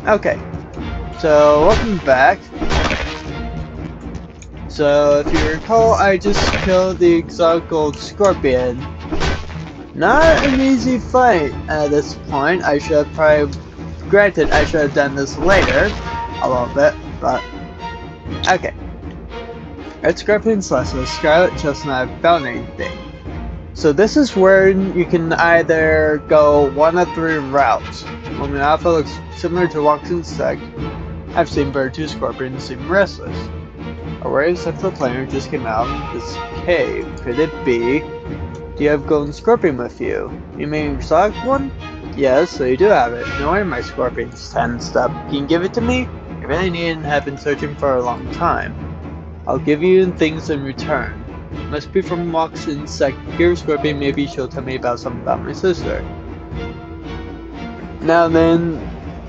Okay, so welcome back. So if you recall, I just killed the exotic gold scorpion. Not an easy fight at this point. I should have probably, granted, I should have done this later, a little bit, but okay. Red Scorpion's lesson, Scarlet Chestnut found anything. So this is where you can either go one of three routes. When the alpha looks similar to Walk's insect, I've seen pt2 scorpions seem restless. A rare central planer just came out of this cave. Could it be? Do you have golden scorpion with you? You mean your exotic one? Yes, so you do have it. No wonder my scorpion's tensed up. Can you give it to me? I really need it and have been searching for a long time. I'll give you things in return. Must be from Walk's insect. Here, Scorpion, maybe she'll tell me about something about my sister. Now then,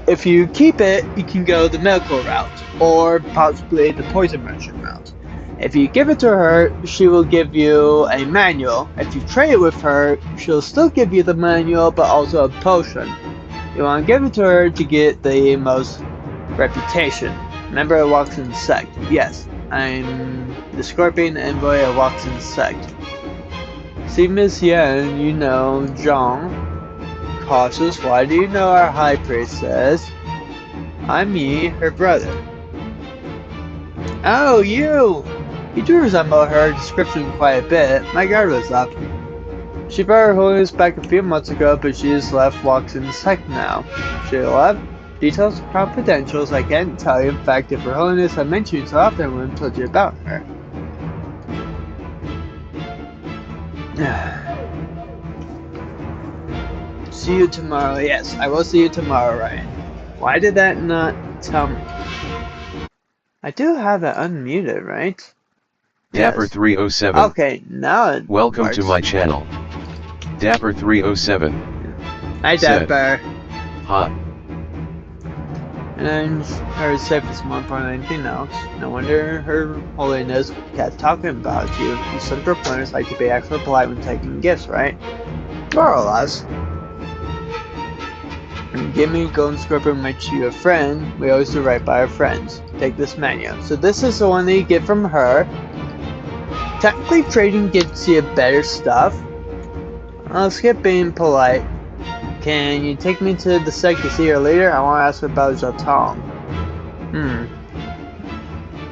if you keep it, you can go the medical route, or possibly the poison merchant route. If you give it to her, she will give you a manual. If you trade it with her, she'll still give you the manual, but also a potion. You want to give it to her to get the most reputation. Remember, it walks in sect. Yes, I'm the Scorpion envoy at Walk's insect. See, Miss Yan, you know Zhang. Cautious, why do you know our high priestess? I'm Yi, her brother. Oh, you! You do resemble her description quite a bit. My guard was up. She brought her holiness back a few months ago, but she has left Walk's insect now. She left? Details are confidential, so I can't tell you. In fact, if her holiness had mentioned you so often, I wouldn't have told you about her. See you tomorrow. Yes, I will see you tomorrow, Ryan. Why did that not tell me? I do have it unmuted, right? Dapper307. Okay, now it Welcome works. to my channel. Dapper307. Hi, Dapper. Hot. And her safe is more important than anything else. No wonder her holiness kept talking about you. You central planners like to be extra polite when taking gifts, right? More or less. And give me golden scorpion makes you a friend. We always do right by our friends. Take this manual. So this is the one that you get from her. Technically, trading gets you better stuff. I'll skip being polite. Can you take me to the sect to see her later? I want to ask about Zhatong.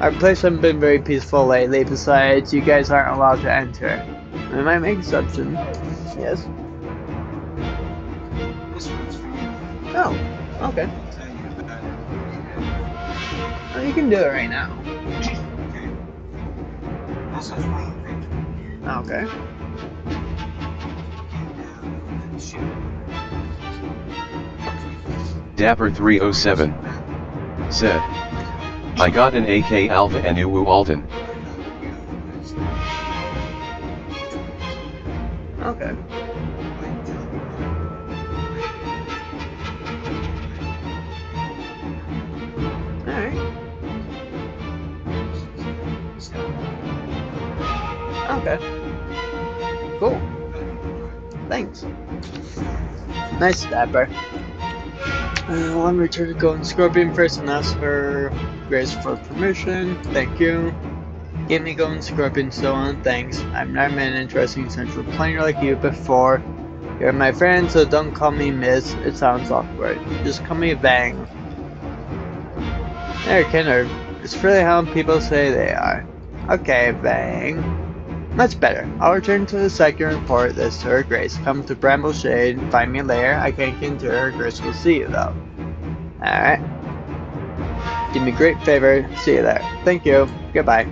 Our place hasn't been very peaceful lately. Besides, you guys aren't allowed to enter. We might make exception. Yes. Oh, okay. Oh, you can do it right now. Okay. Dapper307 said, I got an AK Alpha and Uwu Alden. Okay. Alright. Okay. Cool. Thanks. Nice, Dapper. Let me return to Golden Scorpion first and ask her grace for permission. Thank you. Give me Golden Scorpion, so on. Thanks. I've never met an interesting central planer like you before. You're my friend, so don't call me Miss. It sounds awkward. Just call me Vang. There, Kenner. It's really how people say they are. Okay, Vang. Much better. I'll return to the sect and report this to her grace. Come to Bramble Shade, find me later. I can't get into her grace will see you though. Alright. Do me a great favor. See you there. Thank you. Goodbye.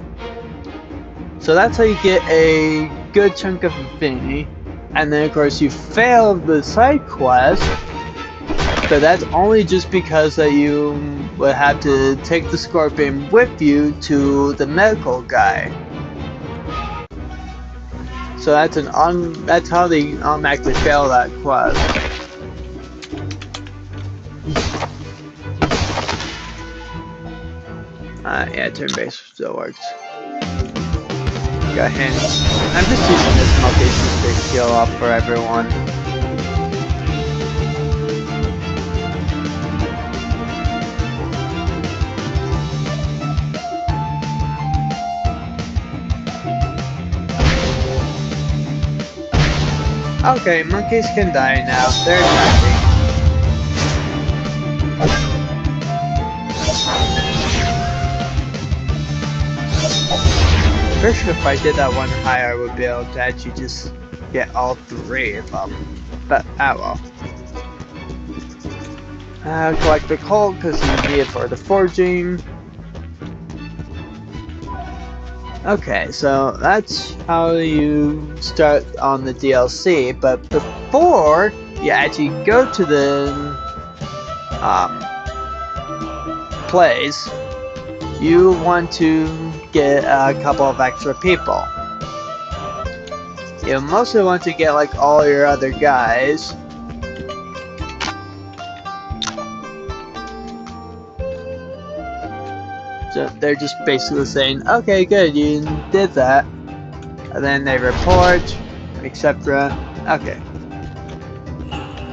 So that's how you get a good chunk of infinity. And then of course you failed the side quest. But that's only just because that you would have to take the scorpion with you to the medical guy. So that's that's how they automatically fail that quest. Yeah, turn-based still works. Got hints. I'm just using this multi-stick heal up for everyone. Okay, monkeys can die now. They're nothing. Pretty sure if I did that one higher, I would be able to actually just get all 3 of them. But, oh well. Collect the coal because you need it for the forging. Okay, so that's how you start on the DLC, but before you actually go to the place, you want to get a couple of extra people. You mostly want to get like all your other guys. So they're just basically saying, okay, good, you did that. And then they report, etc. Okay.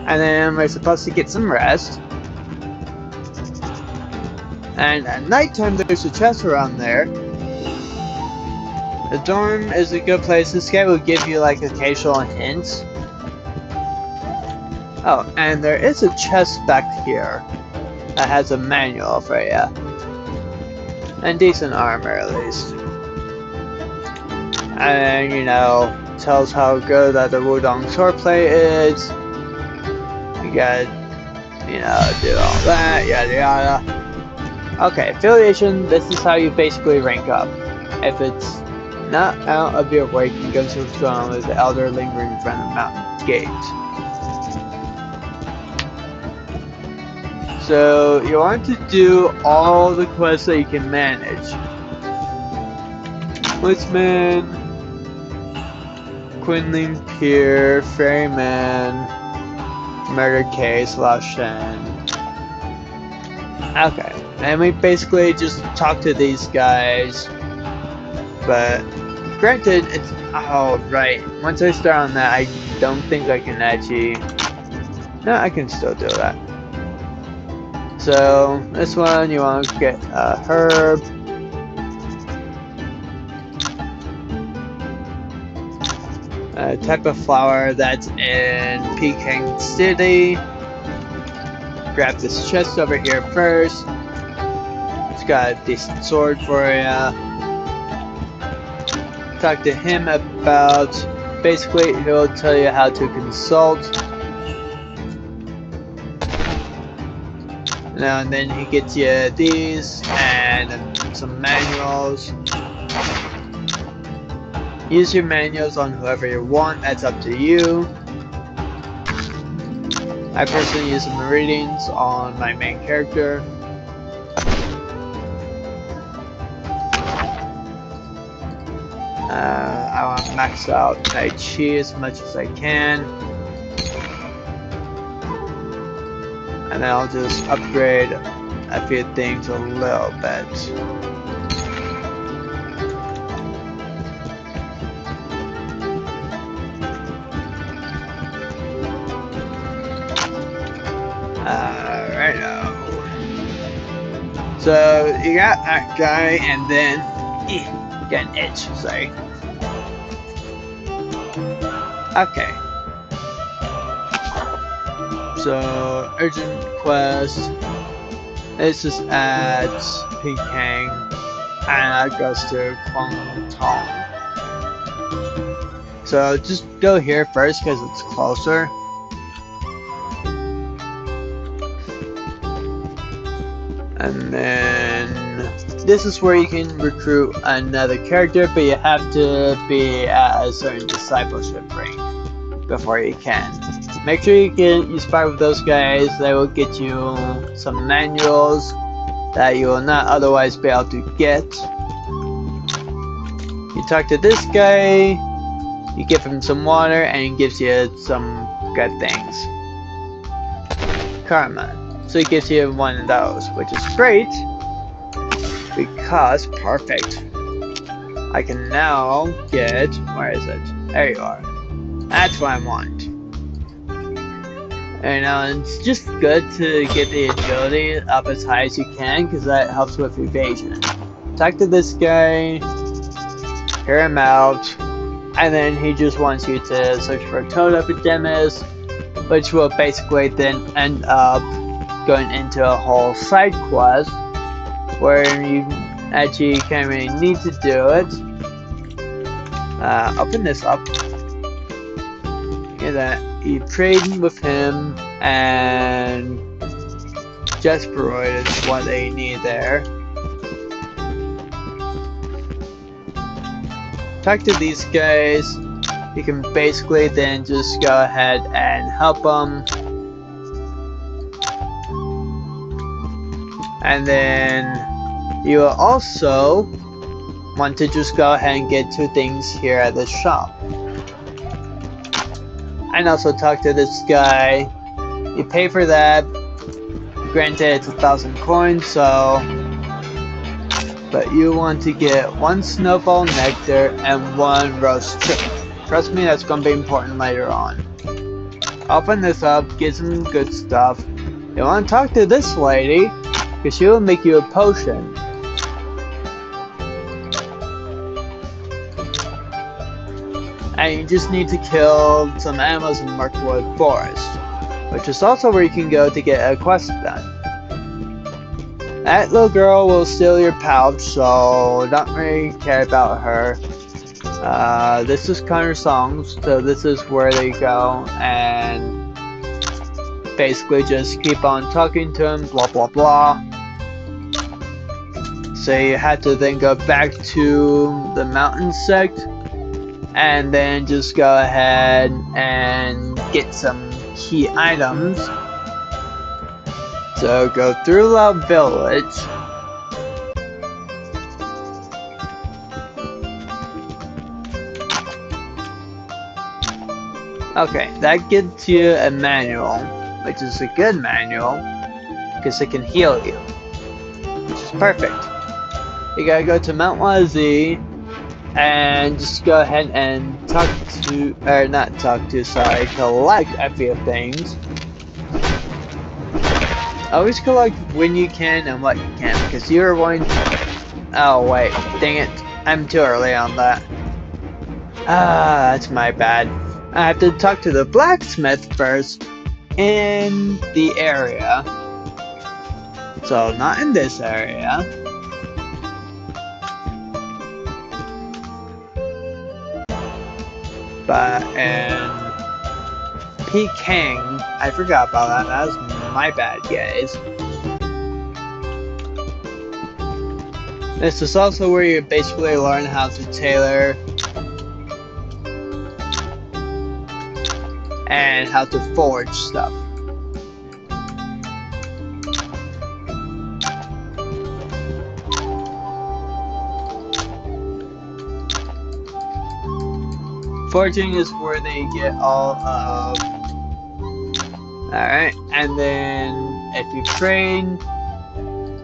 And then we're supposed to get some rest. And at nighttime, there's a chest around there. The dorm is a good place. This guy will give you like occasional hints. Oh, and there is a chest back here that has a manual for you. And decent armor at least. And you know, tells how good that the Wudong swordplay is. You gotta, you know, do all that, yada yada. Okay, affiliation, this is how you basically rank up. If it's not out of your way, you can go to the throne with the elder lingering in front of the mountain gate. So you want to do all the quests that you can manage. Woodsman, Quinling Pier, Ferryman, Murder Case, Lashen. Okay, and we basically just talk to these guys. But granted, it's oh right. Once I start on that, I don't think I can actually. No, I can still do that. So this one, you want to get a herb. A type of flower that's in Peking City. Grab this chest over here first. It's got a decent sword for you. Talk to him about, basically he'll tell you how to consult. Now and then he gets you these and some manuals. Use your manuals on whoever you want, that's up to you. I personally use the meridians on my main character. I want to max out Tai Chi as much as I can. And then I'll just upgrade a few things a little bit. Righto. So you got that guy, and then got an itch. Sorry. Okay. So urgent quest. This is at Peking, and that goes to Guangdong. So just go here first because it's closer. And then this is where you can recruit another character, but you have to be at a certain discipleship rank before you can. Make sure you spar with those guys. They will get you some manuals that you will not otherwise be able to get. You talk to this guy, you give him some water, and he gives you some good things. Karma. So he gives you one of those, which is great, because, perfect, I can now get, where is it? There you are. That's what I want. And it's just good to get the agility up as high as you can, because that helps with evasion. Talk to this guy, hear him out, and then he just wants you to search for a toad epidemis, which will basically then end up going into a whole side quest where you actually can't really need to do it. Open this up. You trade with him, and Jesperoid is what they need there. Talk to these guys. You can basically then just go ahead and help them. And then you will also want to just go ahead and get 2 things here at the shop. And also talk to this guy. You pay for that. Granted, it's 1,000 coins, so... But you want to get 1 snowball nectar and 1 roast chip. Trust me, that's going to be important later on. Open this up, get some good stuff. You want to talk to this lady, because she will make you a potion. And you just need to kill some animals in Mirkwood Forest, which is also where you can go to get a quest done. That little girl will steal your pouch, so don't really care about her. This is Connor's songs, so this is where they go and basically just keep on talking to him, blah blah blah. So you have to then go back to the mountain sect and then just go ahead and get some key items. So go through Loud Village. Okay, that gets you a manual, which is a good manual because it can heal you, which is perfect. You gotta go to Mount Wazi and just go ahead and collect a few things. Always collect when you can and what you can, because you are going to... Oh wait, dang it, I'm too early on that. That's my bad. I have to talk to the blacksmith first in the area. So, not in this area. But in Peking, I forgot about that. That was my bad, guys. This is also where you basically learn how to tailor and how to forge stuff. Forging is where they get all of... Alright, and then if you train,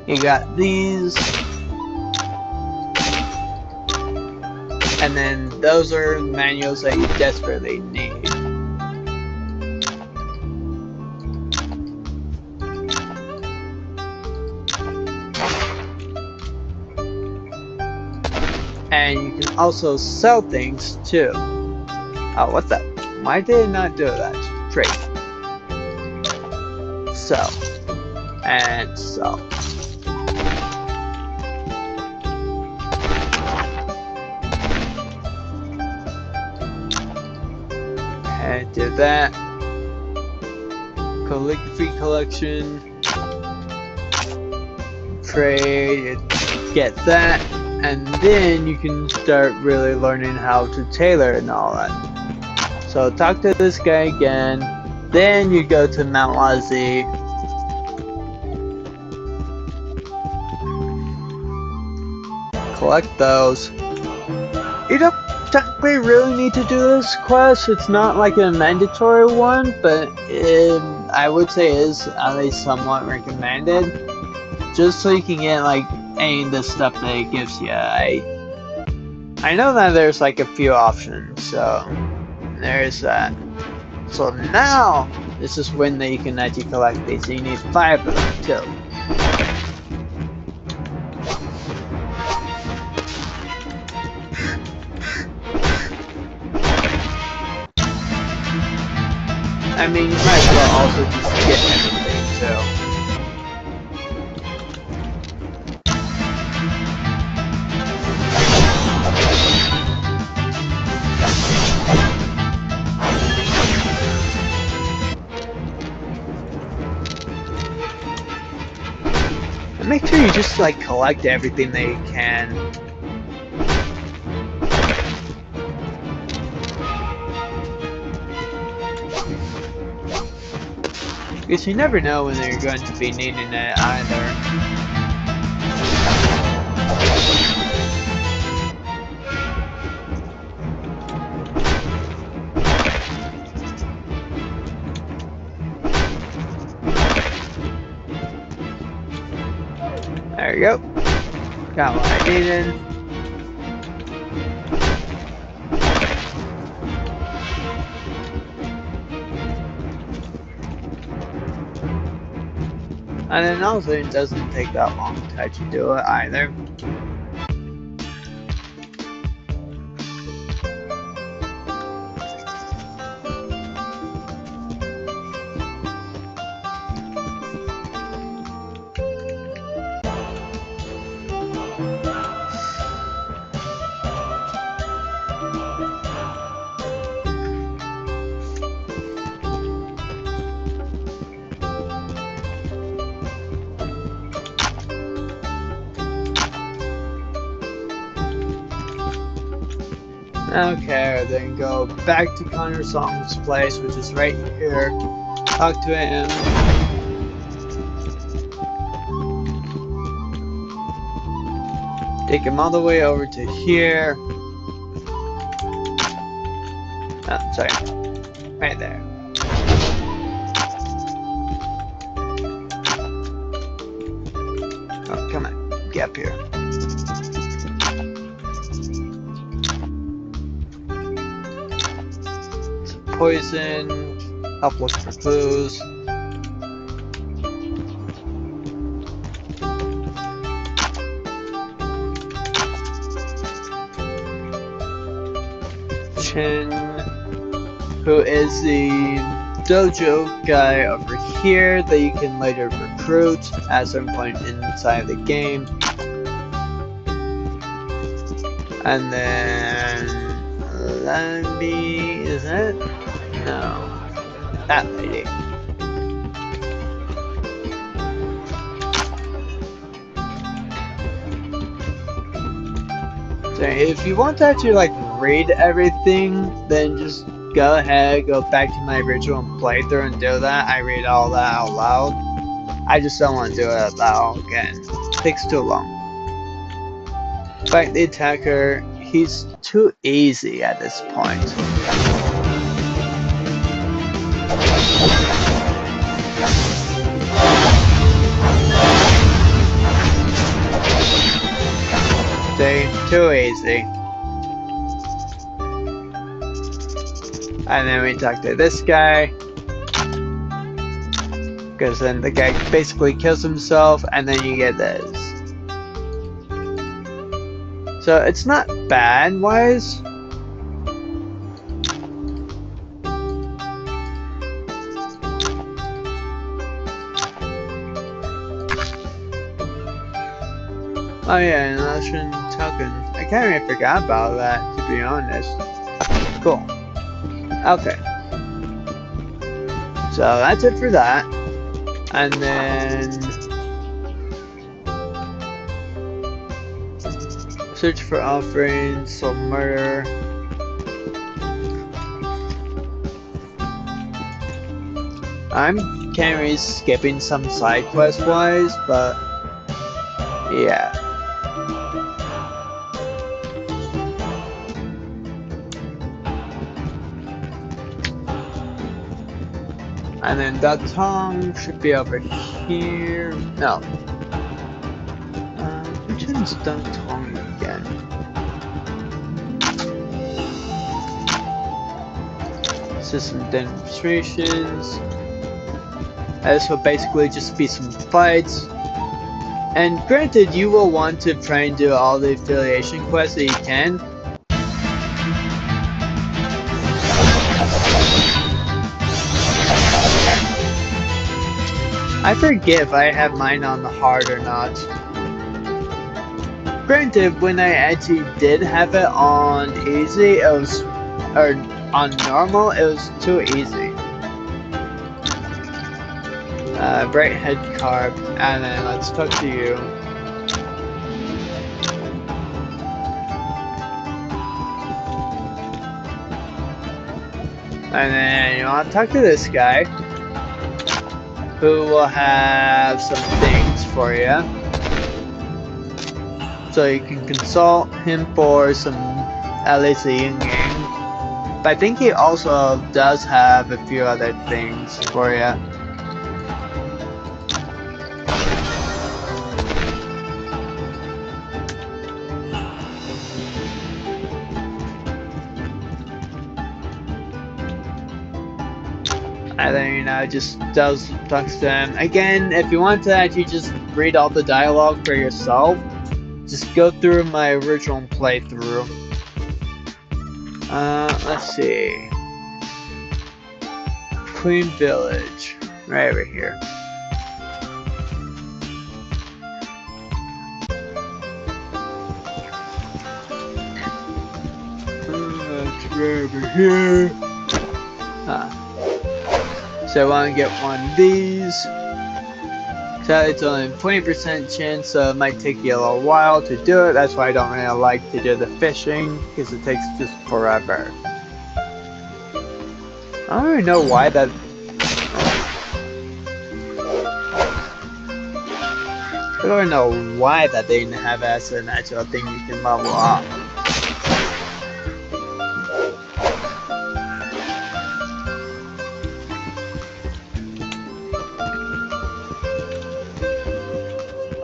you got these. And then those are manuals that you desperately need. And you can also sell things too. Oh, what's that? Why did it not do that? Trade. Sell. And sell. And do that. Calligraphy collection. Trade. Get that. And then you can start really learning how to tailor and all that. So talk to this guy again. Then you go to Mount Wazi. Collect those. You don't technically really need to do this quest. It's not like a mandatory one, but I would say is at least somewhat recommended. Just so you can get like any of the stuff that it gives you. I know that there's like a few options, so there's that. So now this is when you can actually collect these. So you need 5 of them too. I mean, you might as well also just get everything too. And make sure you just like collect everything that you can. Because you never know when you're going to be needing it either. There you go. Got what I needed. And then also it doesn't take that long to actually do it either. Okay, then go back to Connor Song's place, which is right here. Talk to him. Take him all the way over to here. Oh, sorry. Right there. Oh, come on. Get up here. Poison, help look for clues. Chin, who is the dojo guy over here that you can later recruit at some point inside the game. And then Lambi, is it? No, that lady. So if you want to actually like read everything, then just go ahead, go back to my original playthrough and do that. I read all that out loud. I just don't want to do it out loud again. It takes too long. Fight the attacker. He's too easy at this point. Too easy. And then we talk to this guy. Because then the guy basically kills himself and then you get this. So it's not bad wise. Oh yeah, an Illusion token. I kind of forgot about that, to be honest. Cool. Okay. So that's it for that. And then search for offerings, so murder. I'm kind of really skipping some side quest wise, but yeah. And then that tongue should be over here. No. Which one's that tongue again? System demonstrations. This will basically just be some fights. And granted, you will want to try and do all the affiliation quests that you can. I forget if I have mine on the hard or not. Granted, when I actually did have it on easy, it was, or on normal, it was too easy. Bright head carp, and then let's talk to you. And then you want to talk to this guy, who will have some things for you. So you can consult him for some, at least a in-game. But I think he also does have a few other things for you. And then, you know, just talks to them. Again, if you want to actually just read all the dialogue for yourself, just go through my original playthrough. Let's see. Queen Village. Right over here. It's right over here. So I want to get one of these. So it's only a 20% chance, so it might take you a little while to do it. That's why I don't really like to do the fishing, because it takes just forever. I don't really know why that... I don't know why that they didn't have as an actual thing you can level up.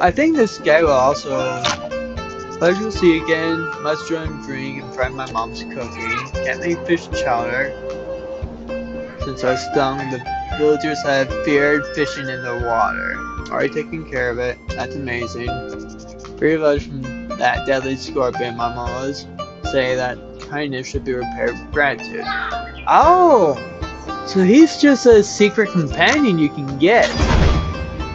I think this guy will also, as you'll see again, must join drink and fry my mom's cooking. Can't make fish chowder. Since I was stung, the villagers have feared fishing in the water. Already taking care of it. That's amazing. Free village from that deadly scorpion, my mom was say that kindness should be repaired with gratitude. Oh! So he's just a secret companion you can get.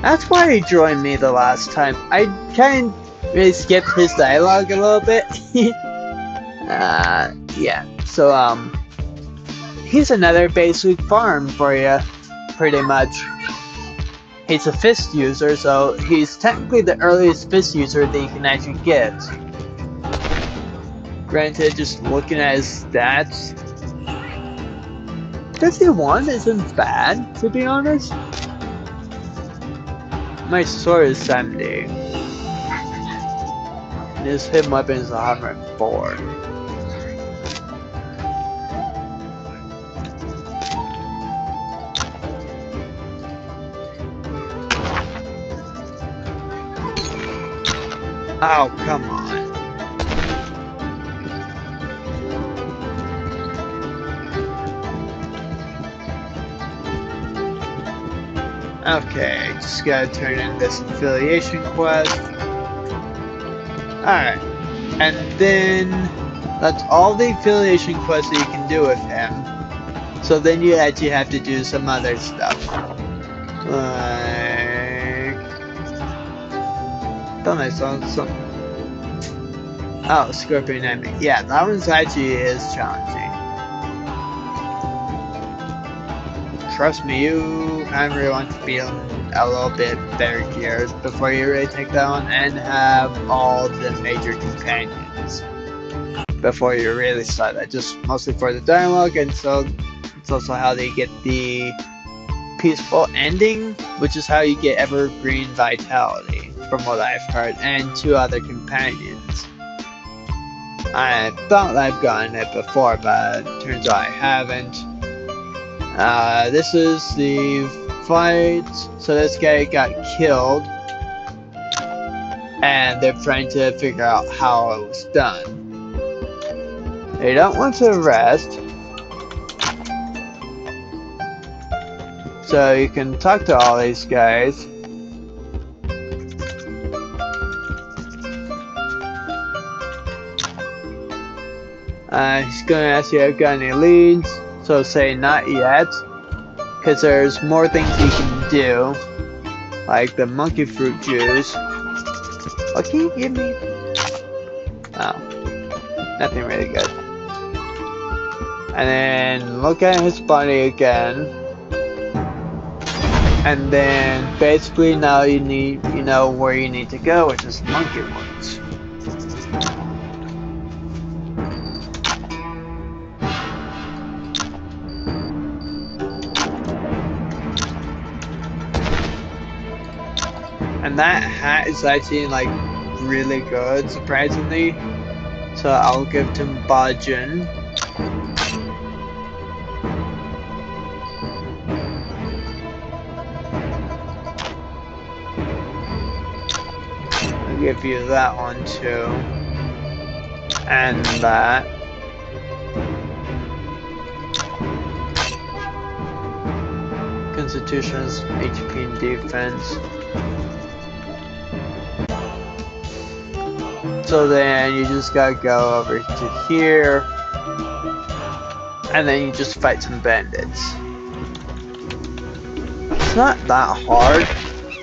That's why he joined me the last time. I kind of really skipped his dialogue a little bit. Yeah. So, he's another basic farm for you, pretty much. He's a fist user, so he's technically the earliest fist user that you can actually get. Granted, just looking at his stats, 51 isn't bad, to be honest. My sword is 70. And his hit weapon is 104. Oh, come on. Okay, just gotta turn in this affiliation quest. Alright, and then that's all the affiliation quests that you can do with him. So then you actually have to do some other stuff. Like... thought I saw something. Oh, Scorpion Enemy. Yeah, that one's actually is challenging. Trust me, you kind of really want to be a little bit better geared before you really take that one, and have all the major companions before you really start that. Just mostly for the dialogue, and so it's also how they get the peaceful ending, which is how you get evergreen vitality, from what I've heard, and 2 other companions. I thought I've gotten it before, but turns out I haven't. This is the fight. So this guy got killed, and they're trying to figure out how it was done. They don't want to rest, so you can talk to all these guys. He's gonna ask you if you've got any leads. So say not yet, because there's more things you can do. like the monkey fruit juice. What can you give me? Oh, nothing really good. And then look at his body again. And then basically now you know where you need to go, which is monkey woods. And that hat is actually like really good, surprisingly. So I'll give to Bajin. I'll give you that one too. And that. Constitution's HP and defense. So then you just gotta go over to here, and then you just fight some bandits. It's not that hard,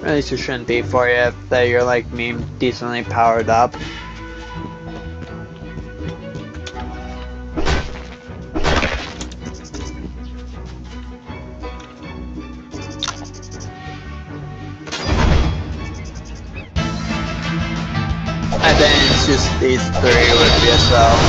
at least it shouldn't be for you if that you're like me, decently powered up. And then it's just these three with yourself.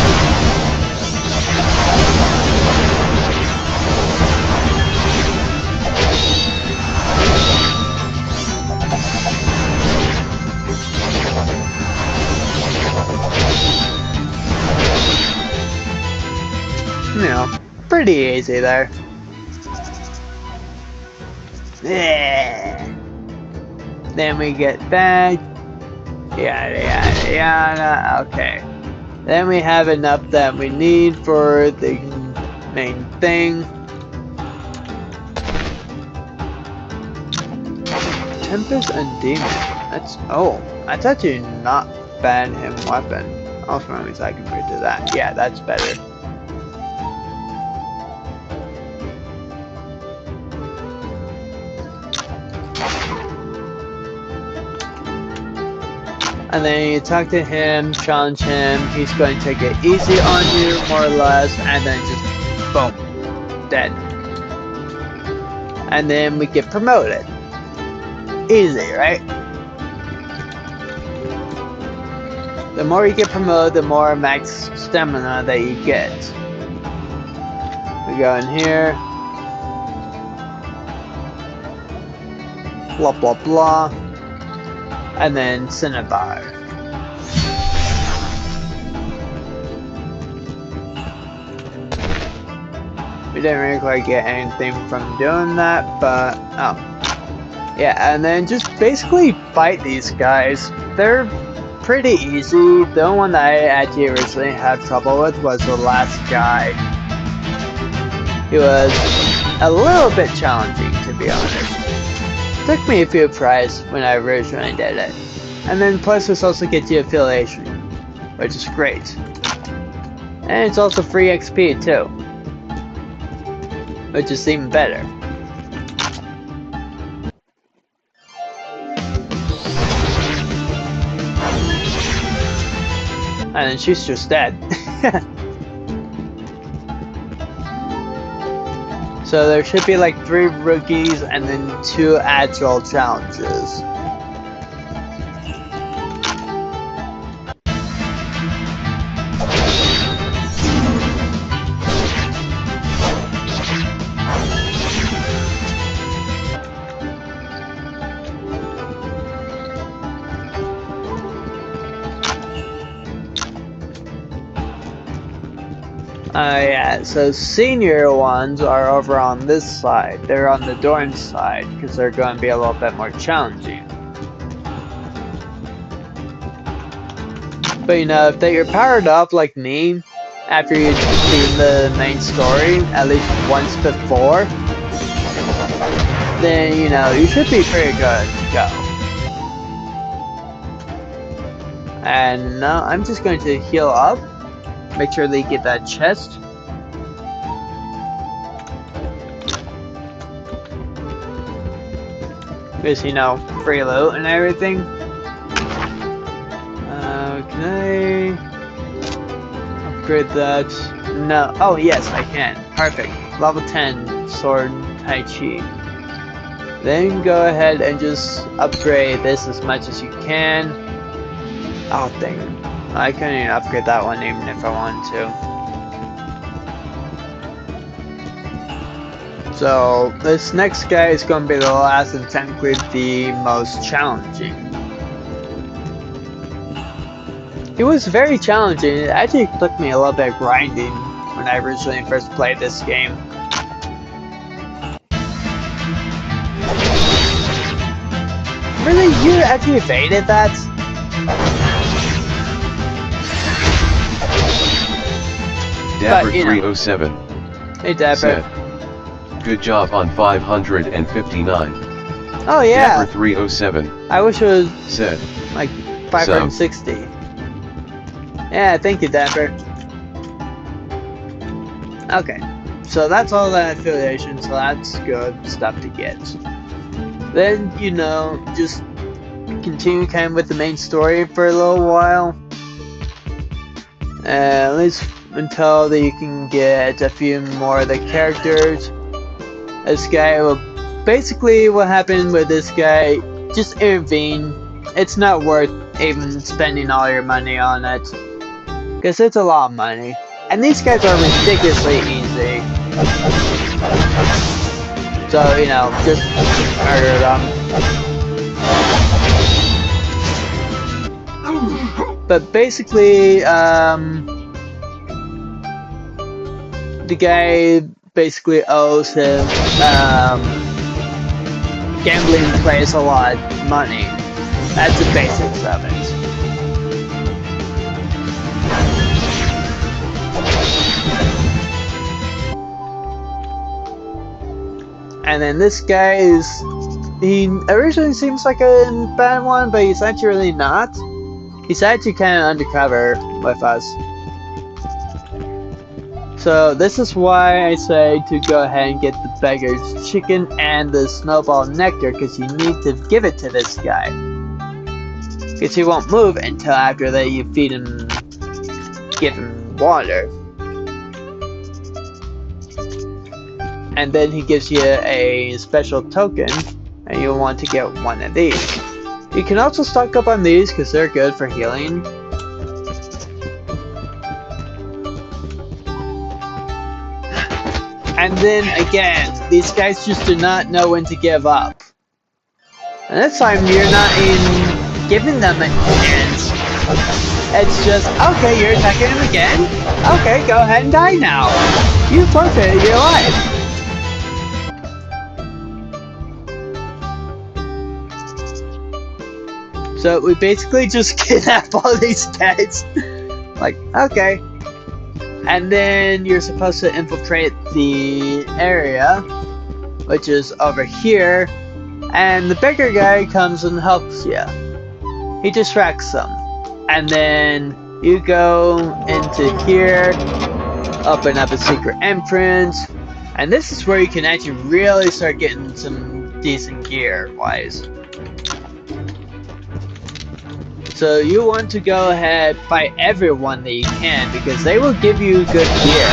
You know, pretty easy there. Yeah. Then we get back. Yada yada yada. Okay. Then we have enough that we need for the main thing. Tempest and Demon. That's actually not bad in weapon. Also means I can do that. Yeah, that's better. And then you talk to him, challenge him, he's going to take it easy on you, more or less, and then just boom, dead. And then we get promoted. Easy, right? The more you get promoted, the more max stamina that you get. We go in here. Blah blah blah. And then Cinnabar. We didn't really quite get anything from doing that, but yeah, and then just basically fight these guys. They're pretty easy. The only one that I actually originally had trouble with was the last guy. He was a little bit challenging, to be honest. Took me a few tries when I originally did it. And then plus this also gets you affiliation, which is great. And it's also free XP too, which is even better. And then she's just dead. So there should be like 3 rookies and then 2 agile challenges. Yeah, so senior ones are over on this side. They're on the dorm side, because they're going to be a little bit more challenging. But you know, if you're powered up like me, after you've seen the main story at least once before, then you know, you should be pretty good to go. And now I'm just going to heal up. Make sure they get that chest. Because, you know, free loot and everything. Can I upgrade that? No. Oh yes, I can. Perfect. Level 10 sword Tai Chi. Then go ahead and just upgrade this as much as you can. Oh dang. I couldn't even upgrade that one even if I wanted to. So this next guy is going to be the last and technically the most challenging. It was very challenging. It actually took me a little bit of grinding when I originally first played this game. Really? You actually evaded that? Dapper 307. Hey Dapper. Said, good job on 559. Oh yeah. Dapper 307. I wish it was said, like 560. Yeah, thank you, Dapper. Okay, so that's all that affiliation, so that's good stuff to get. Then, you know, just continue kind of with the main story for a little while. At least until you can get a few more of the characters. This guy will... Basically, what happened with this guy, just intervene. It's not worth even spending all your money on it. Because it's a lot of money. And these guys are ridiculously easy. So, you know, just murder them. But basically, the guy basically owes him, gambling players a lot of money. That's the basics of it. And then this guy is... He originally seems like a bad one, but he's actually really not. He's actually kind of undercover with us. So this is why I say to go ahead and get the beggar's chicken and the snowball nectar, because you need to give it to this guy. Because he won't move until after that you feed him, give him water. And then he gives you a special token, and you'll want to get one of these. You can also stock up on these because they're good for healing. And then again, these guys just do not know when to give up. And this time you're not even giving them a chance. It's just, okay, you're attacking him again? Okay, go ahead and die now. You forfeited your life. So we basically just kidnap all these guys. Like, okay. And then you're supposed to infiltrate the area, which is over here. And the bigger guy comes and helps you. He distracts them. And then you go into here, open up a secret entrance. And this is where you can actually really start getting some decent gear wise. So you want to go ahead, fight everyone that you can, because they will give you good gear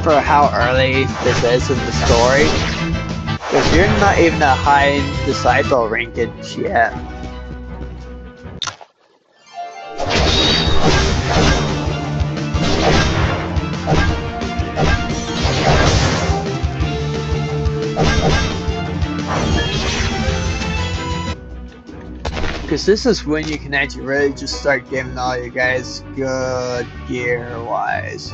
for how early this is in the story. Because you're not even a high disciple rankage yet. Because this is when you can actually really just start giving all you guys good gear wise.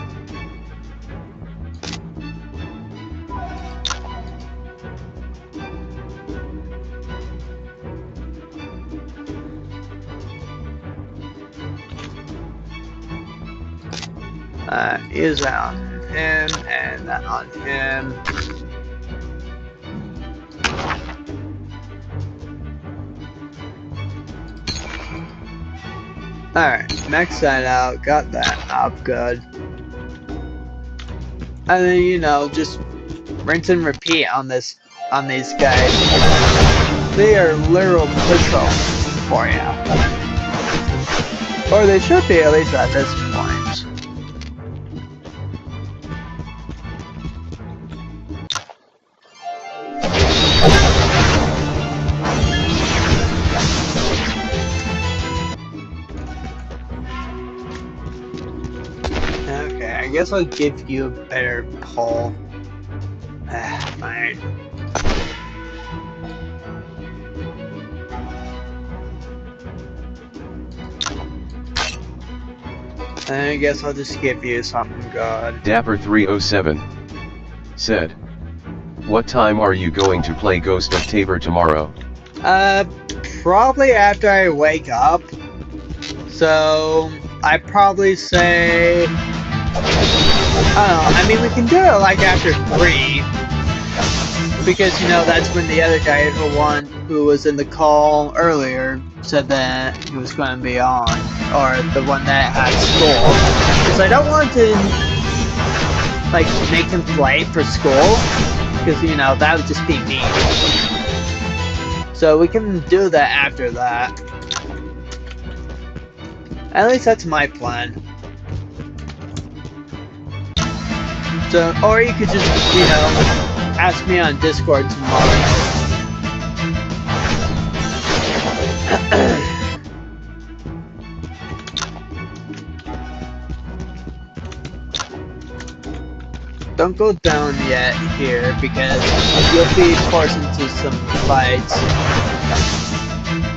Use that on him and that on him. Alright, max that out, got that up good. And then, you know, just rinse and repeat on these guys. They are literal pistols for you. Or they should be, at least at this point. Okay, I guess I'll give you a better pull. Fine. I guess I'll just give you something good. Dapper307 said, "What time are you going to play Ghost of Tabor tomorrow?" Probably after I wake up. So, I'd probably say... I don't know, I mean we can do it like after 3. Because, you know, that's when the other guy, the one who was in the call earlier, said that he was going to be on. Or the one that had school. Because I don't want to, like, make him play for school. Because, you know, that would just be mean. So we can do that after that. At least that's my plan. So, or you could just, you know, ask me on Discord tomorrow. Don't go down yet here because you'll be forced into some fights.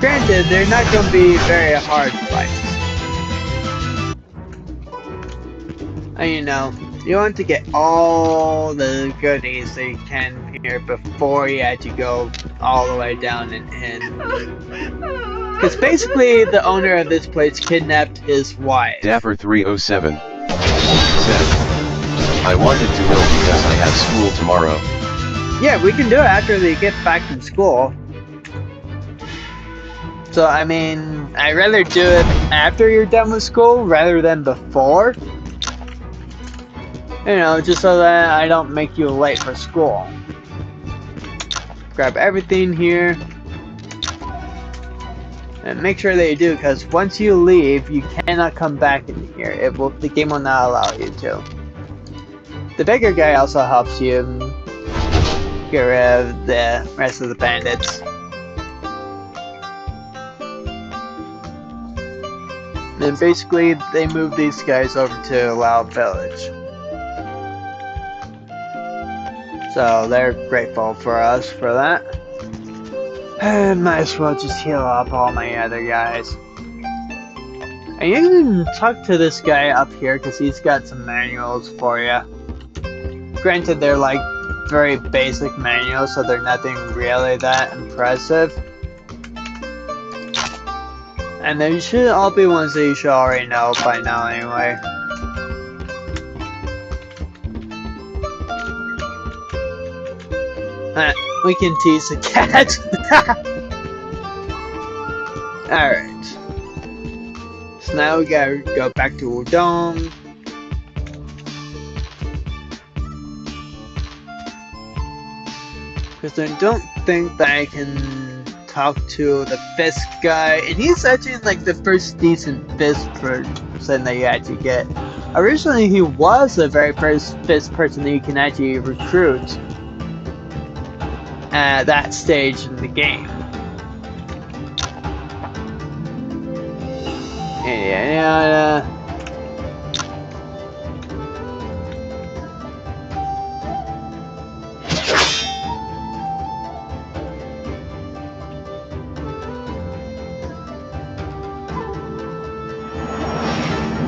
Granted, they're not going to be very hard fights. And you know, you want to get all the goodies that you can here before you had to go all the way down and in. Because basically, the owner of this place kidnapped his wife. Dapper307 said, "I wanted to know because I have school tomorrow." Yeah, we can do it after they get back from school. So, I mean, I'd rather do it after you're done with school rather than before. You know, just so that I don't make you late for school. Grab everything here. And make sure that you do, because once you leave, you cannot come back in here. The game will not allow you to. The bigger guy also helps you get rid of the rest of the bandits. And basically, they move these guys over to Loud Village. So they're grateful for us for that. And might as well just heal up all my other guys. And you can talk to this guy up here because he's got some manuals for you. Granted, they're like very basic manuals, so they're nothing really that impressive. And they should all be ones that you should already know by now anyway. We can tease the cat. Alright. So now we gotta go back to Udon. Because I don't think that I can talk to the Fisk guy. And he's actually like the first decent Fisk person that you actually get. Originally he was the very first Fisk person that you can actually recruit at that stage in the game. Yeah.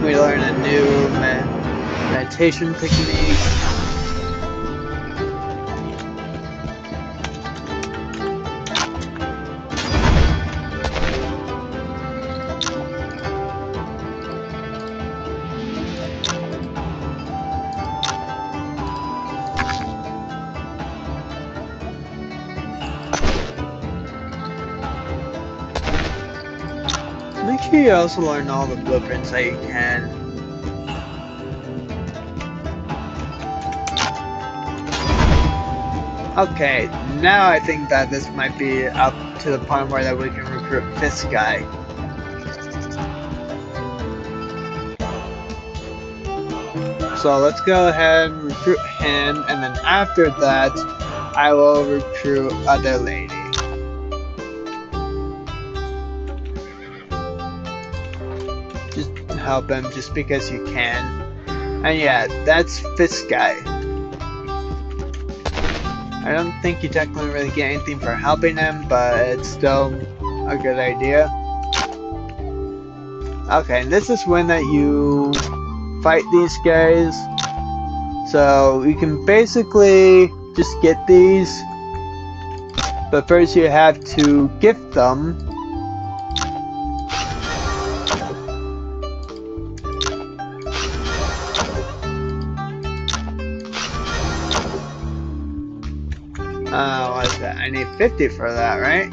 We learn a new meditation technique. Make sure you also learn all the blueprints that you can. Okay, now I think that this might be up to the point where that we can recruit this guy. So let's go ahead and recruit him, and then after that, I will recruit other lady. Just help him just because you can. And yeah, that's this guy. I don't think you technically really get anything for helping him, but it's still a good idea. Okay, and this is when that you fight these guys. So you can basically just get these, but first you have to gift them. What is that? I need 50 for that, right?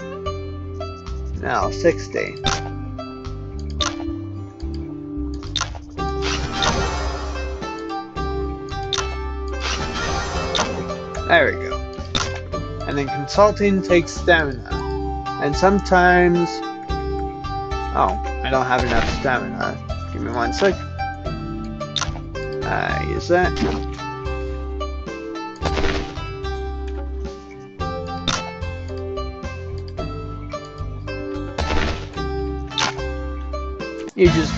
No, 60. There we go. And then consulting takes stamina. And sometimes... Oh, I don't have enough stamina. Give me 1 sec. Use that. You just,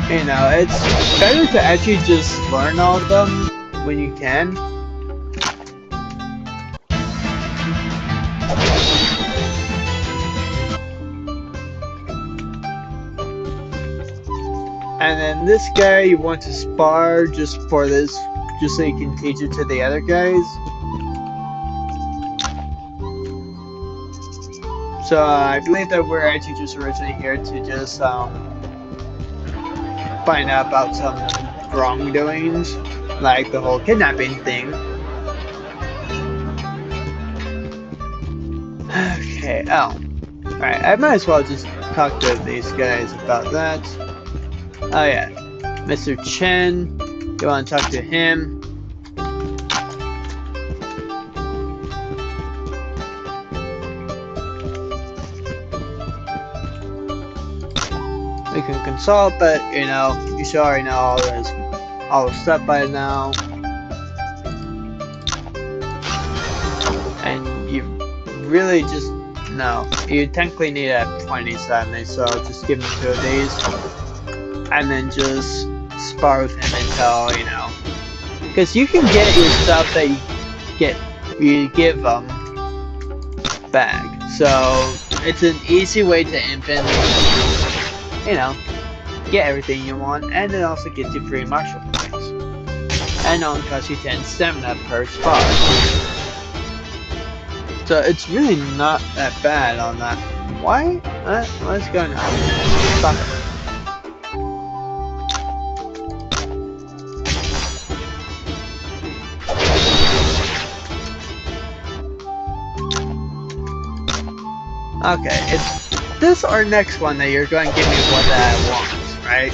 you know, it's better to actually just learn all of them when you can. And then this guy you want to spar just for this, just so you can teach it to the other guys. So I believe that we're actually just originally here to just find out about some wrongdoings, like the whole kidnapping thing. Okay, oh. Alright, I might as well just talk to these guys about that. Oh yeah, Mr. Chen, you want to talk to him? We can consult, but you know, you should already know all the stuff by now. And you really just, no, you technically need a 27, so just give him 2 of these. And then just spar with him until, you know, because you can get your stuff that you give them back. So it's an easy way to infinitely, you know, get everything you want, and it also gets you free martial points. And it only costs you 10 stamina per spar. So it's really not that bad on that. Why? What's going on? Stop it. Okay, it's this or next one that you're going to give me what I want, right?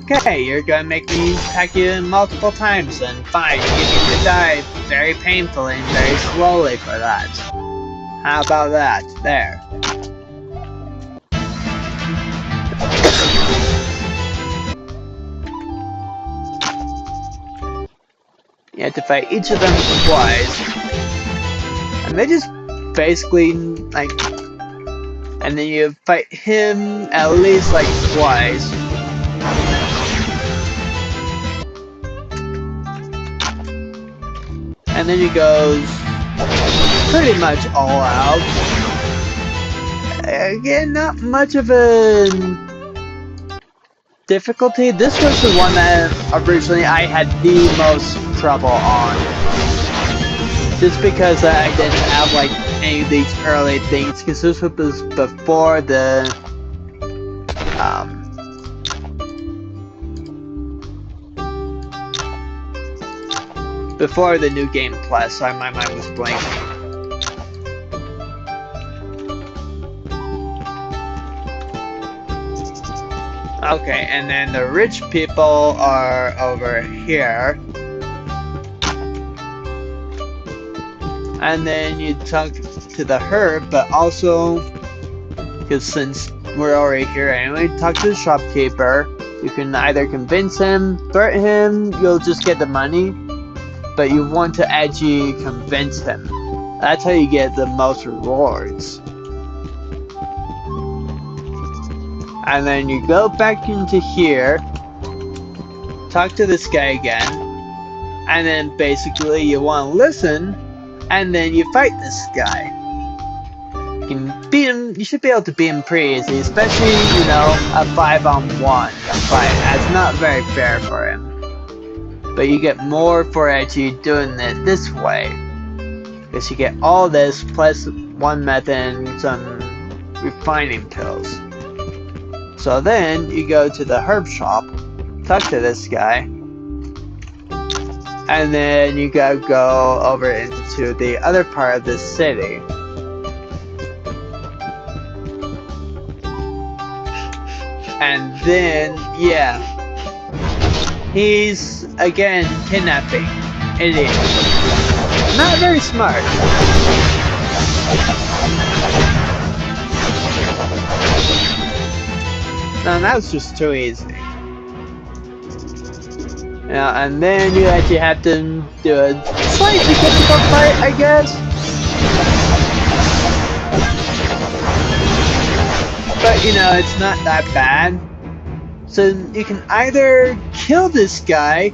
Okay, you're going to make me attack you multiple times, and fine, you need to die very painfully and very slowly for that. How about that? There. You have to fight each of them twice. And they just basically, like, and then you fight him at least like twice. And then he goes pretty much all out. Again, not much of a difficulty. This was the one that originally I had the most trouble on. Just because I didn't have like any of these early things, because this was before the New Game Plus, so my mind was blank. Okay, and then the rich people are over here. And then you talk to the herb, but also, because since we're already here anyway, talk to the shopkeeper. You can either convince him, threaten him, you'll just get the money, but you want to actually convince him. That's how you get the most rewards. And then you go back into here, talk to this guy again, and then basically you want to listen, and then you fight this guy. You can beat him, you should be able to beat him pretty easy, especially, you know, a 5-on-1 fight. That's not very fair for him. But you get more for actually doing it this way. Because you get all this plus one method and some refining pills. So then you go to the herb shop, talk to this guy, and then you gotta go over into the other part of the city. And then, yeah, he's again kidnapping. Idiot. Not very smart. No, that was just too easy. Yeah, and then you actually have to do a slightly difficult fight, I guess. But you know, it's not that bad. So you can either kill this guy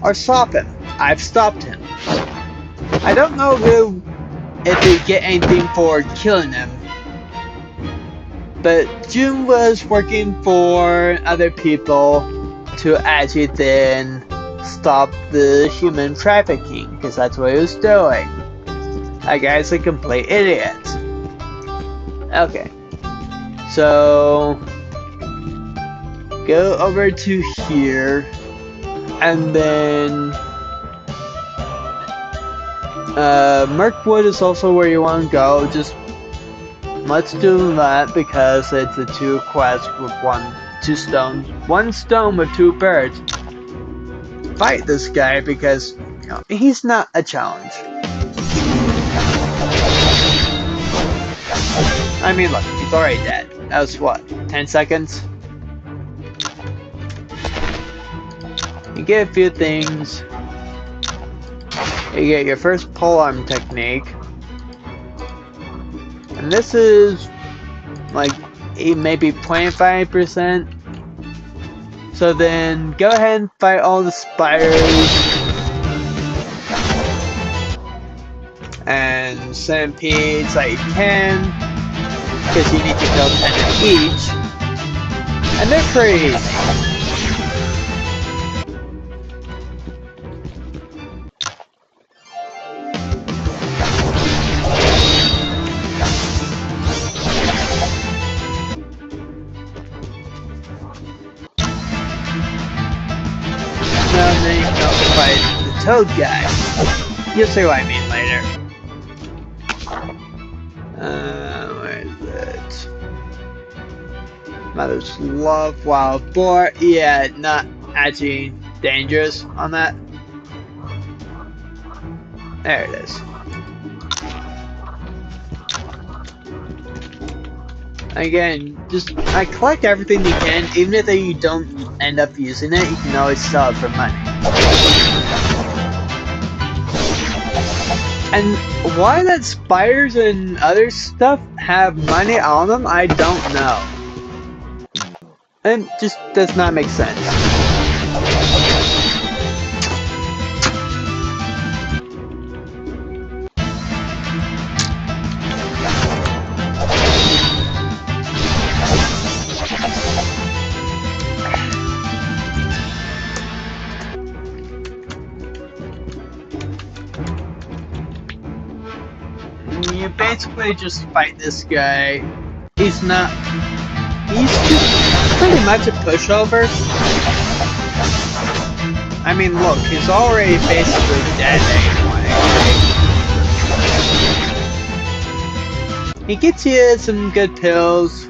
or stop him. I've stopped him. I don't know if you get anything for killing him. But June was working for other people to actually then stop the human trafficking, because that's what he was doing. That guy's a complete idiot. Okay. So go over to here, and then Mirkwood is also where you want to go. Just let's do that because it's a 2 quest with one stone with 2 birds. Fight this guy because you know, he's not a challenge. I mean, look, he's already dead. That was what, 10 seconds? You get a few things. You get your first polearm technique. And this is like maybe 25%. So then go ahead and fight all the spiders and centipedes that you can, because you need to kill 10 of each. And they're pretty easy. And then you can also fight the toad guy. You'll see what I mean later. Where is it? Mother's Love, Wild Boar. Yeah, not actually dangerous on that. There it is. Again, just collect everything you can, even if you don't end up using it, you can always sell it for money. And why that spiders and other stuff have money on them, I don't know. It just does not make sense. You basically just fight this guy. He's just pretty much a pushover. I mean, look, he's already basically dead anyway. He gets you some good pills,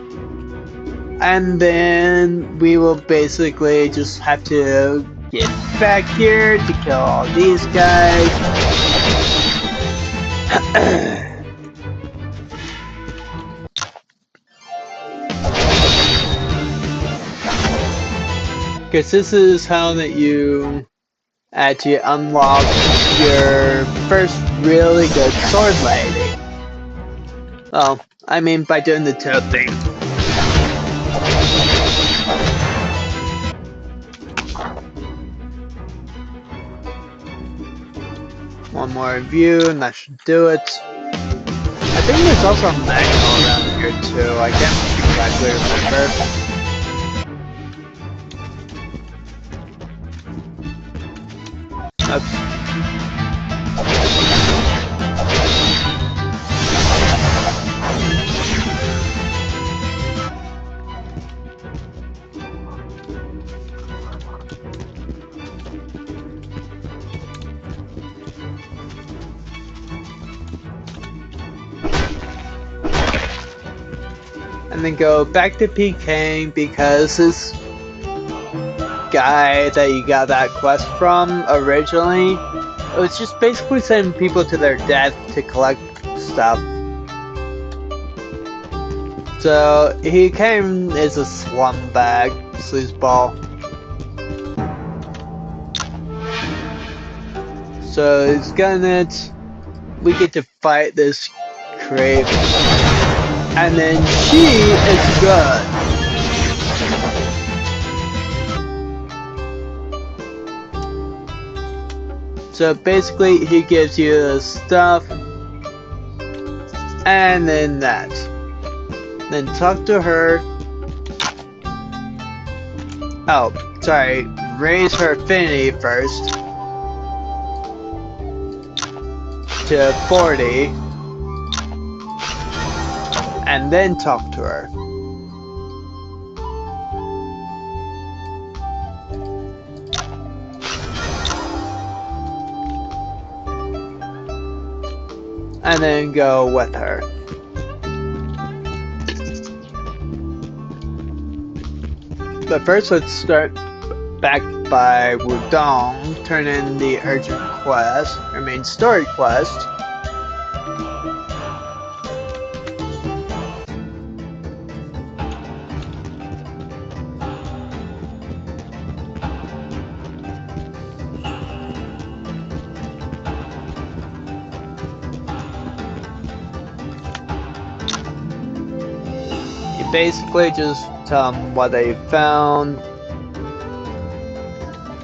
and then we will basically just have to get back here to kill all these guys. Because this is how that you actually unlock your first really good sword lady. Well, I mean by doing the toad thing. One more view, and that should do it. I think there's also a manual around here too. I can't exactly remember. Oops. And then go back to PK because this guy that you got that quest from originally, it was just basically sending people to their death to collect stuff. So he came as a slum bag, sleazeball. So he's got it. We get to fight this creep. And then she is good. So basically he gives you the stuff and then that. Then talk to her. Oh, sorry. Raise her affinity first to 40. And then talk to her. And then go with her. But first let's start back by Wudong, turn in the urgent quest, or main story quest. Basically just tell them what they found,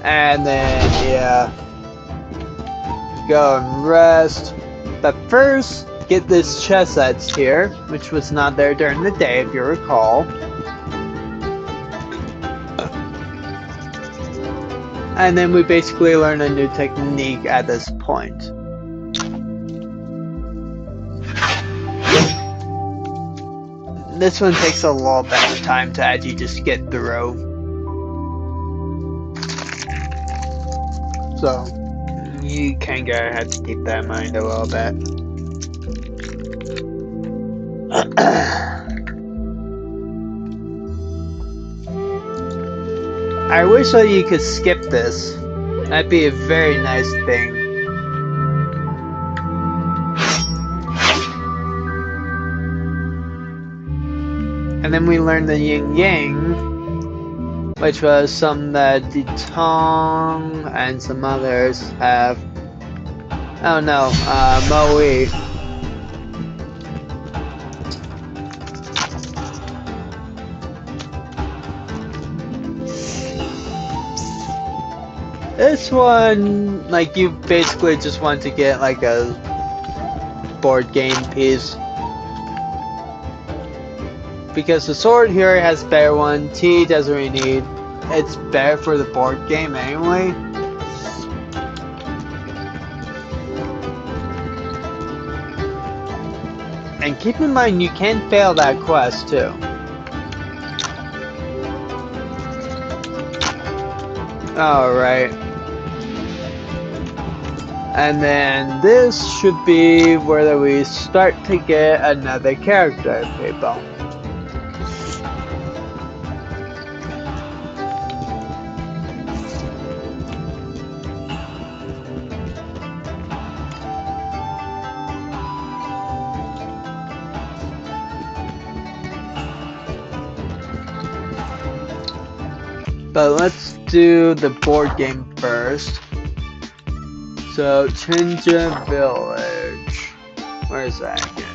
and then yeah, go and rest. But first get this chest that's here, which was not there during the day if you recall. And then we basically learn a new technique at this point. This one takes a little bit of time to actually just get through. So, you can go ahead to keep that in mind a little bit. I wish that you could skip this. That'd be a very nice thing. And then we learned the yin yang, which was some that Tong and some others have. Oh no, Moe. This one, like, you basically just want to get like a board game piece. Because the sword here has better one, T doesn't really need. It's better for the board game anyway. And keep in mind you can fail that quest too. Alright. And then this should be where we start to get another character, people. But let's do the board game first. So, Chinja Village. Where is that again?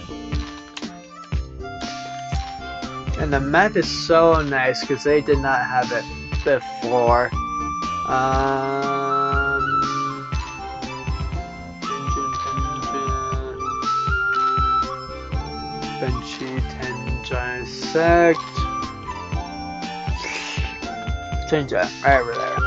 And the map is so nice because they did not have it before. Benchi Tenjai Sect. Chinja, right over there.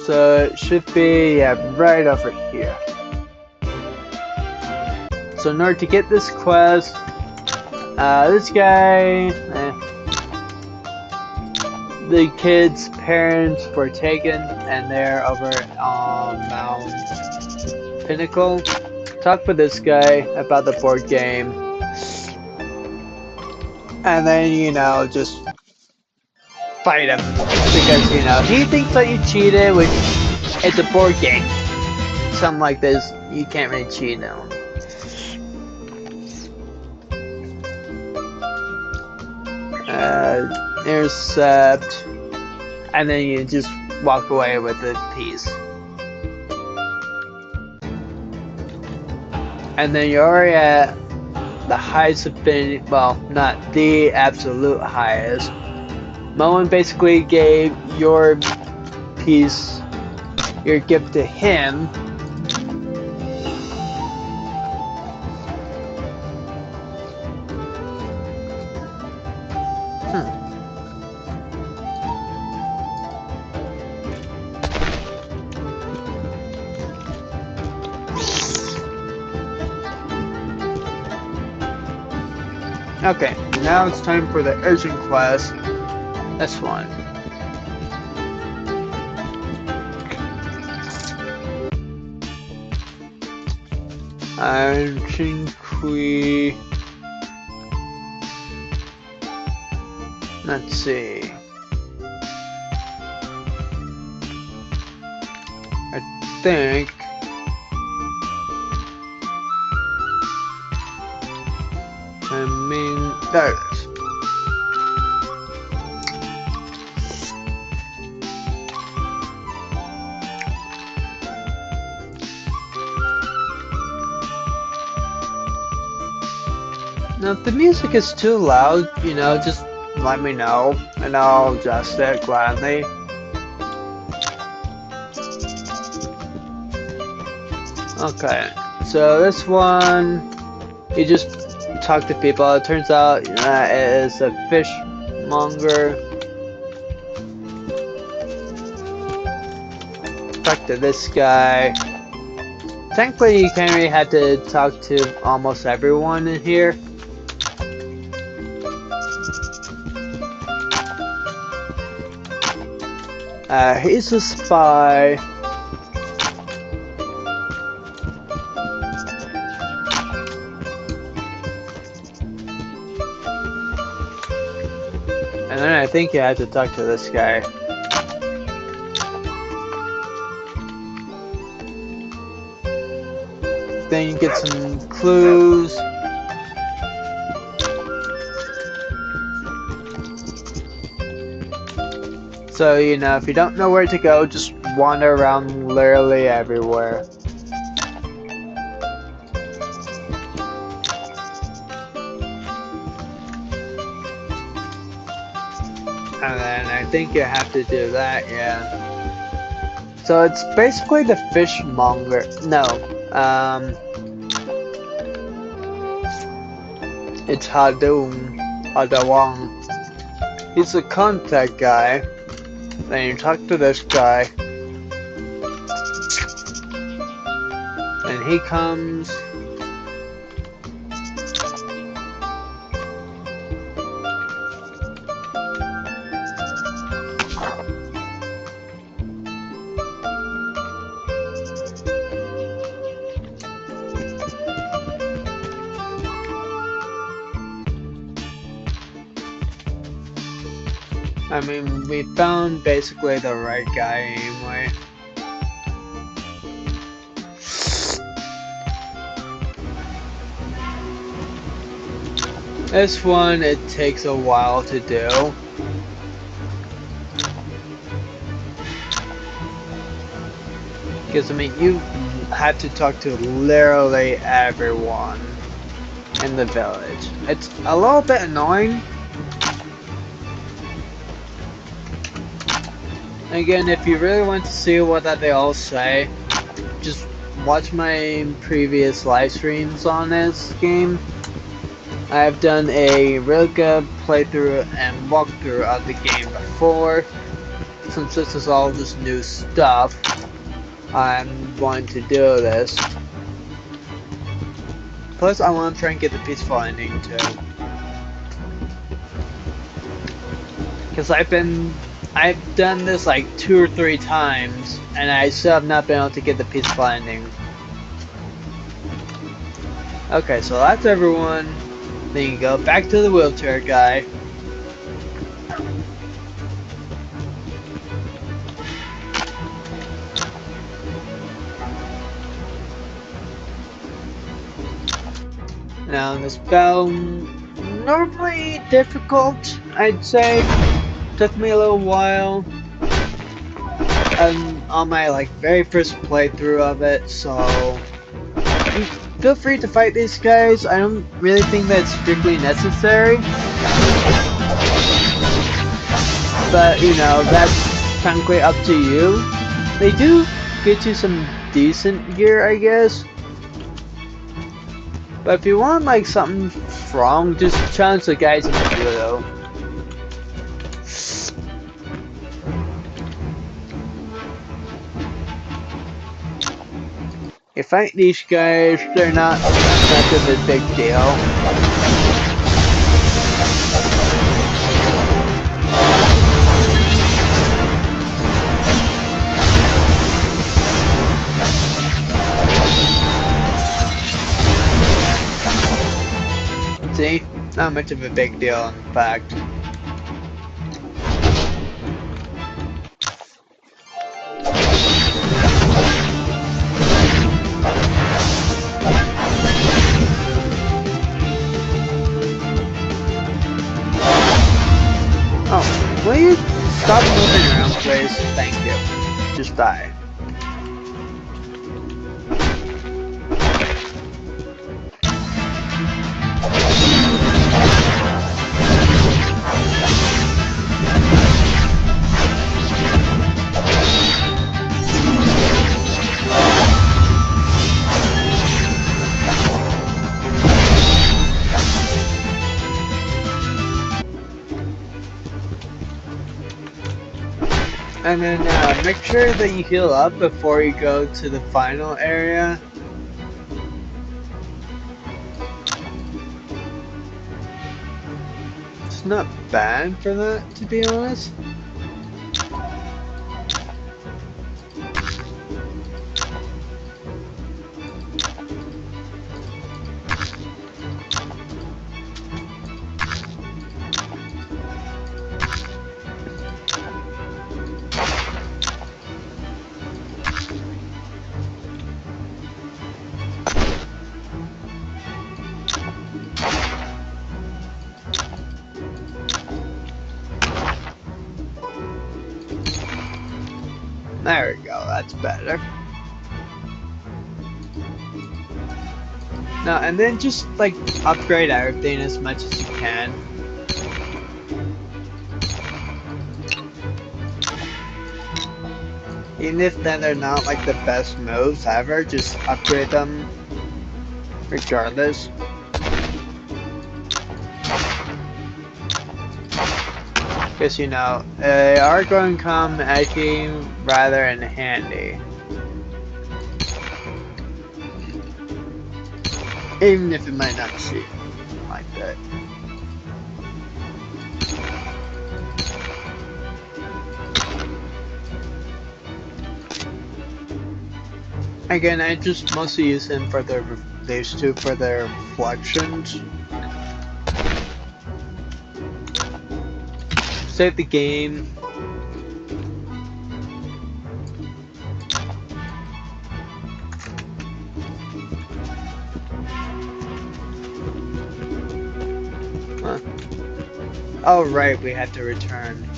So it should be, yeah, right over here. So in order to get this quest, this guy, the kid's parents were taken, and they're over on Mount Pinnacle. Talk with this guy about the board game, and then, you know, just fight him, because, you know, he thinks that you cheated, which it's a board game. Something like this, you can't really cheat now. Intercept, and then you just walk away with a piece. And then you're already at the highest affinity, well, not the absolute highest. Moen basically gave your piece, your gift to him. Okay, now it's time for the urgent quest. This one. Chinqui. Let's see. I think. There it is. Now, if the music is too loud, you know, just let me know, and I'll adjust it gladly. Okay, so this one, you just talk to people. It turns out it is a fishmonger. Talk to this guy. Thankfully, you can't really have to talk to almost everyone in here. He's a spy. And then I think you have to talk to this guy. Then you get some clues. So, you know, if you don't know where to go, just wander around literally everywhere. And then I think you have to do that, yeah. So it's basically the fishmonger. No, it's Hadawang. He's a contact guy. Then you talk to this guy. And he comes. I mean, we found basically the right guy anyway. This one, it takes a while to do. Because, I mean, you have to talk to literally everyone in the village. It's a little bit annoying. Again, if you really want to see what that they all say, just watch my previous live streams on this game. I've done a real good playthrough and walkthrough of the game before. Since this is all just new stuff, I'm going to do this. Plus, I want to try and get the peaceful ending too. Because I've done this like 2 or 3 times, and I still have not been able to get the peaceful ending. Okay, so that's everyone. Then you go back to the wheelchair guy. Now this bell, normally difficult, I'd say. Took me a little while. On my like very first playthrough of it, so feel free to fight these guys. I don't really think that's strictly necessary. But, you know, that's frankly up to you. They do get you some decent gear, I guess. But if you want, like, something strong, just challenge the guys in the video. You fight these guys, they're not much of a big deal. See? Not much of a big deal, in fact. Oh, will you stop moving around, please? Thank you. Just die. And then make sure that you heal up before you go to the final area. It's not bad for that, to be honest. There we go, that's better. Now, and then just like upgrade everything as much as you can. Even if then they're not like the best moves ever, just upgrade them regardless. Because, you know, they are going to come at you rather in handy. Even if it might not seem like that. Again, I just mostly use them for these two for their reflections. Save the game. Huh. Oh right, we had to return.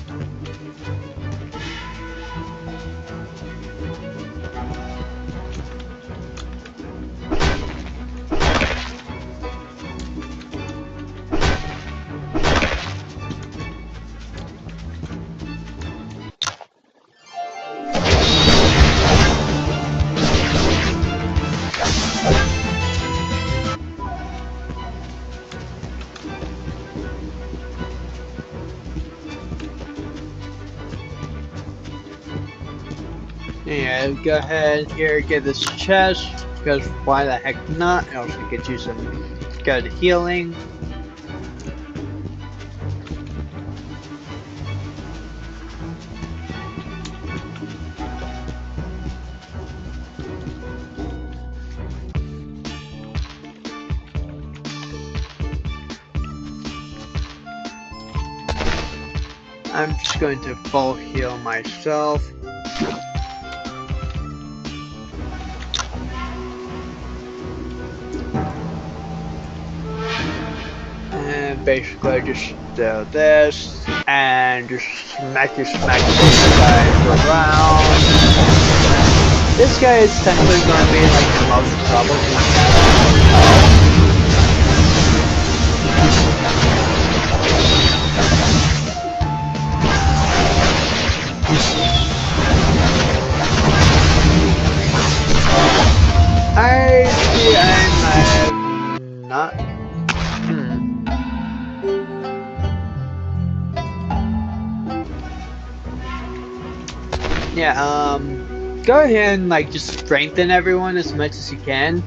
Yeah, go ahead here, get this chest, because why the heck not? It also gets you some good healing. I'm just going to full heal myself. And basically just do this and just smack these guys around. This guy is technically going to be like the most troublesome. I see I'm not. Yeah, go ahead and like just strengthen everyone as much as you can.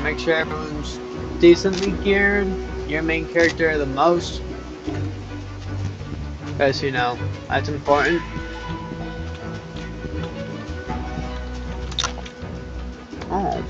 Make sure everyone's decently geared. Your main character the most. As you know, that's important. Oh.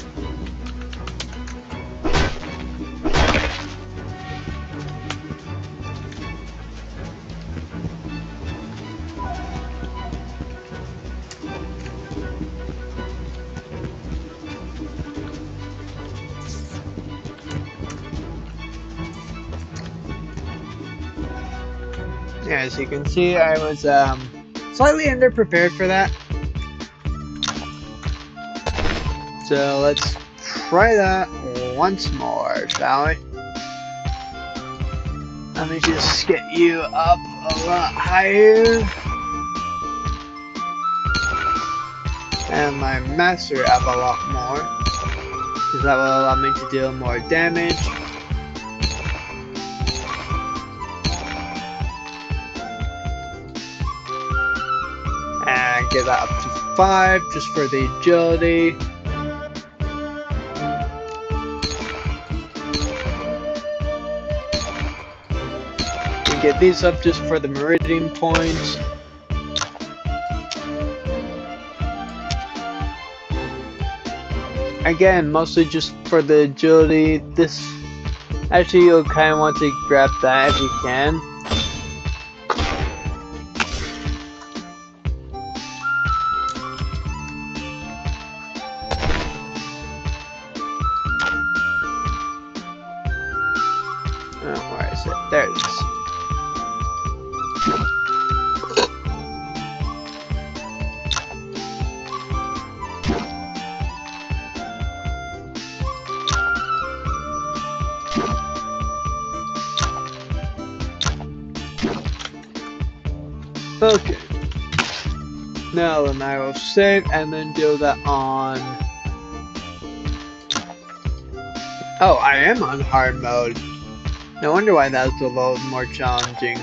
Yeah, as you can see, I was slightly underprepared for that. So let's try that once more, shall we? Let me just get you up a lot higher. And my master up a lot more. Because that will allow me to deal more damage. And get that up to 5 just for the agility. And get these up just for the meridian points. Again, mostly just for the agility. This actually, you'll kind of want to grab that if you can. Oh, where is it? There it is. Okay. Now then I will save and then do that on... Oh, I am on hard mode. No wonder why that's a little more challenging.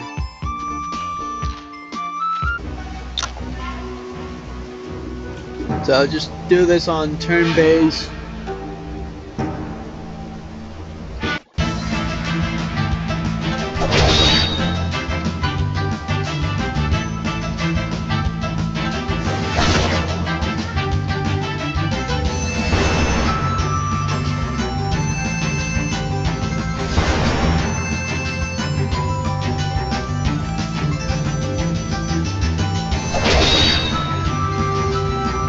So I'll just do this on turn-based.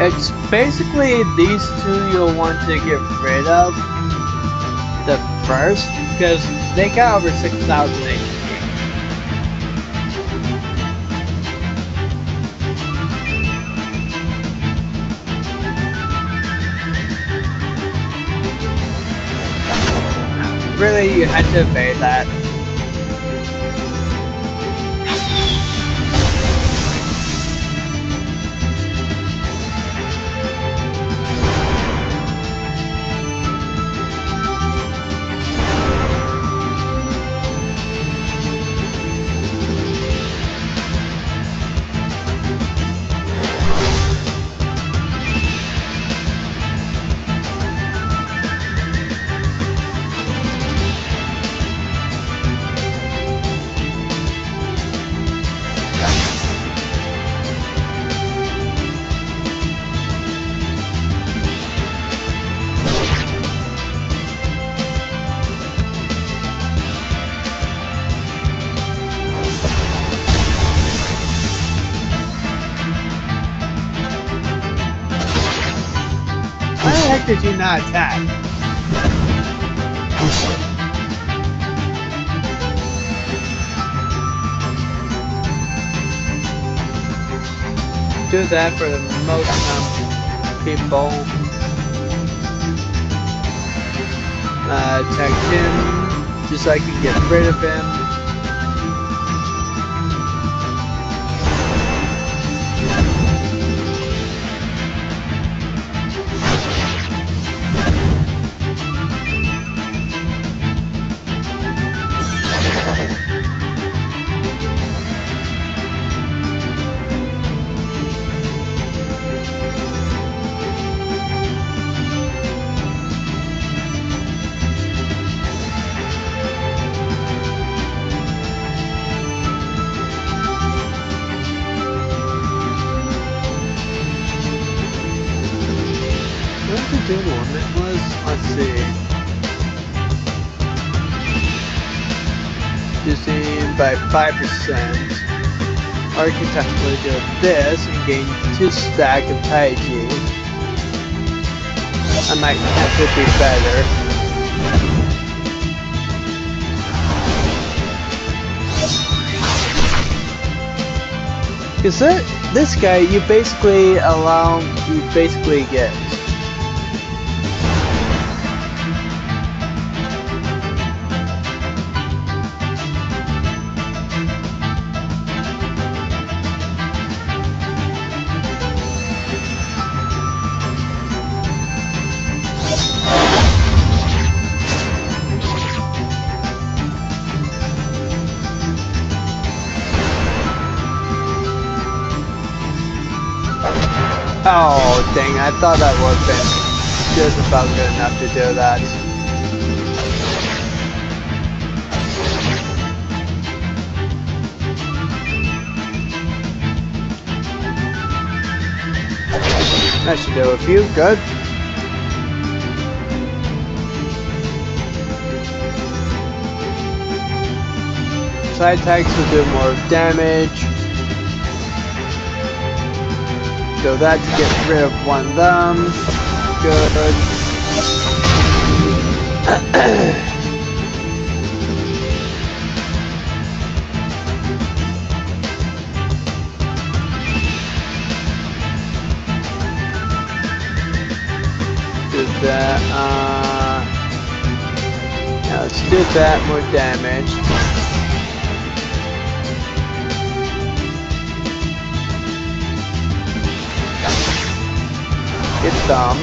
It's basically these two you'll want to get rid of the first, because they got over 6,000 HP. Really, you had to obey that. Why the heck did you not attack? Do that for the most people. Attack him, just so I can get rid of him. What the dual limit was? Let's see. Reducing by 5%. Or I can technically do this and gain 2 stack of Taiji. I might have to be better. Because this guy, you basically get. Oh, dang, I thought that would have been just about good enough to do that. That should do a few, good. Side attacks will do more damage. So that to get rid of one of them. Good. Do that. Now let's do that, more damage. them.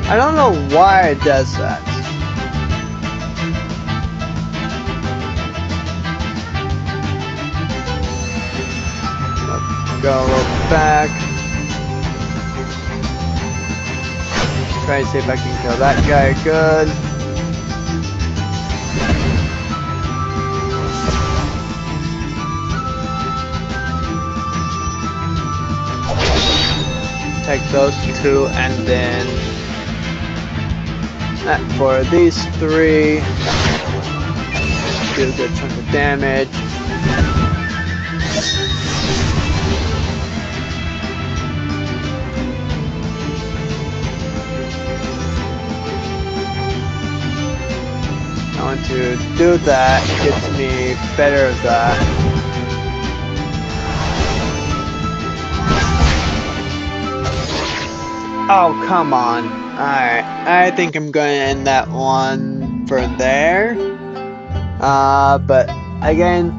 I don't know why it does that. Go a little back. Try to see if I can kill that guy good. Take those two and then for these three, do a good chunk of damage. I want to do that, it gets me better of that. Oh, come on. Alright, I think I'm going to end that one for there. But again,